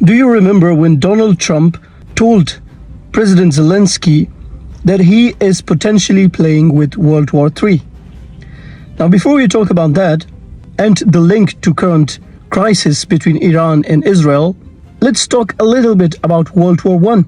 Do you remember when Donald Trump told President Zelensky that he is potentially playing with World War III? Now, before we talk about that and the link to current crisis between Iran and Israel, let's talk a little bit about World War I.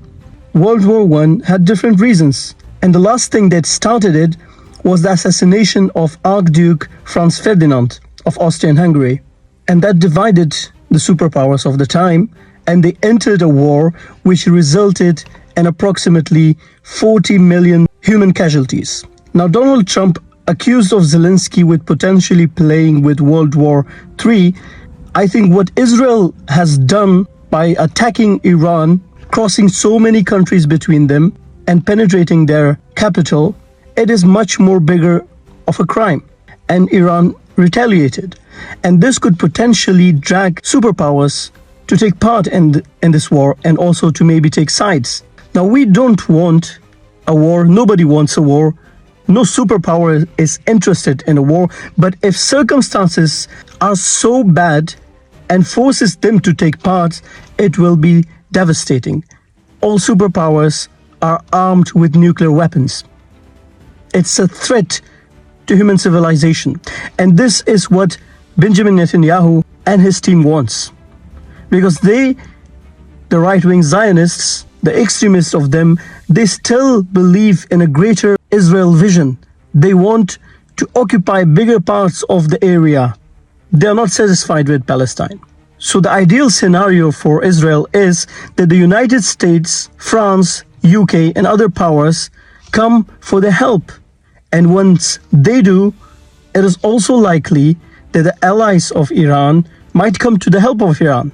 World War I had different reasons, and the last thing that started it was the assassination of Archduke Franz Ferdinand of Austria-Hungary, and that divided the superpowers of the time, and they entered a war which resulted in approximately 40 million human casualties. Now, Donald Trump accused of Zelensky with potentially playing with World War III. I think what Israel has done by attacking Iran, crossing so many countries between them and penetrating their capital, it is much more bigger of a crime. And Iran retaliated. And this could potentially drag superpowers to take part in this war and also to maybe take sides. Now, we don't want a war. Nobody wants a war. No superpower is interested in a war. But if circumstances are so bad and forces them to take part, it will be devastating. All superpowers are armed with nuclear weapons. It's a threat to human civilization. And this is what Benjamin Netanyahu and his team wants. Because they, the right-wing Zionists, the extremists of them, they still believe in a greater Israel vision. They want to occupy bigger parts of the area. They are not satisfied with Palestine. So the ideal scenario for Israel is that the United States, France, UK, and other powers come for their help. And once they do, it is also likely that the allies of Iran might come to the help of Iran.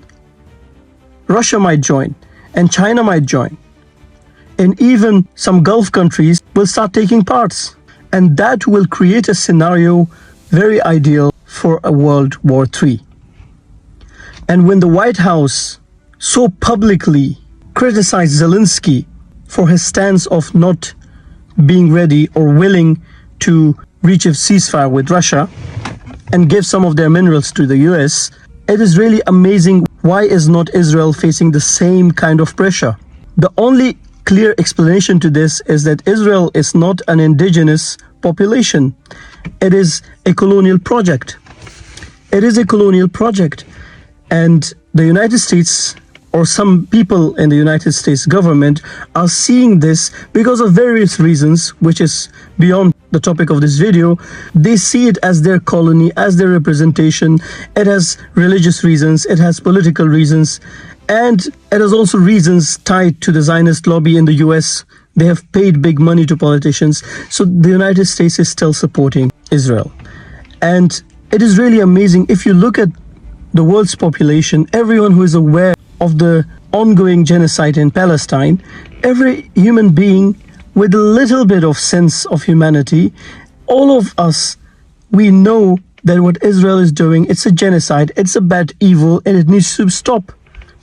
Russia might join, and China might join. And even some Gulf countries will start taking parts. And that will create a scenario very ideal for a World War III. And when the White House so publicly criticized Zelensky for his stance of not being ready or willing to reach a ceasefire with Russia and give some of their minerals to the US, it is really amazing why is not Israel facing the same kind of pressure. The only clear explanation to this is that Israel is not an indigenous population. It is a colonial project. It is a colonial project. And the United States, or some people in the United States government, are seeing this because of various reasons, which is beyond the topic of this video. They see it as their colony, as their representation. It has religious reasons, it has political reasons, and it has also reasons tied to the Zionist lobby in the US. They have paid big money to politicians. So the United States is still supporting Israel. And it is really amazing. If you look at the world's population, everyone who is aware of the ongoing genocide in Palestine, every human being with a little bit of sense of humanity, all of us, we know that what Israel is doing, it's a genocide, it's a bad evil, and it needs to stop.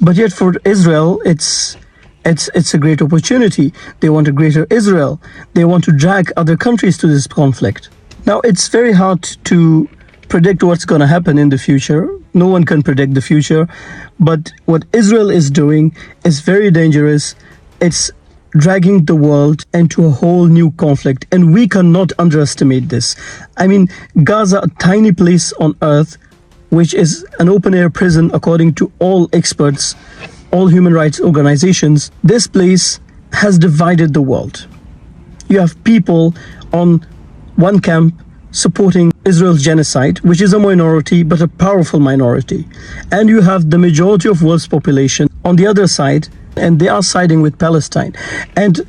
But yet for Israel, it's a great opportunity. They want a greater Israel. They want to drag other countries to this conflict. Now, it's very hard to predict what's going to happen in the future. No one can predict the future. But what Israel is doing is very dangerous. It's dragging the world into a whole new conflict. And we cannot underestimate this. I mean, Gaza, a tiny place on earth, which is an open-air prison according to all experts, all human rights organizations, this place has divided the world. You have people on one camp supporting Israel's genocide, which is a minority, but a powerful minority. And you have the majority of world's population on the other side, and they are siding with Palestine. And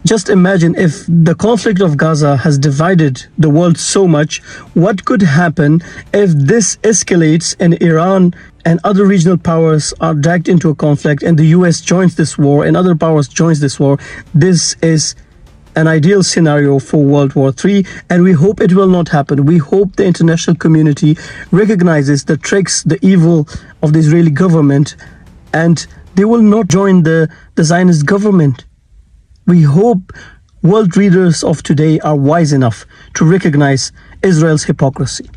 just imagine if the conflict of Gaza has divided the world so much, what could happen if this escalates and Iran and other regional powers are dragged into a conflict and the US joins this war and other powers joins this war? This is an ideal scenario for World War III, and we hope it will not happen. We hope the international community recognizes the tricks, the evil of the Israeli government, and they will not join the Zionist government. We hope world leaders of today are wise enough to recognize Israel's hypocrisy.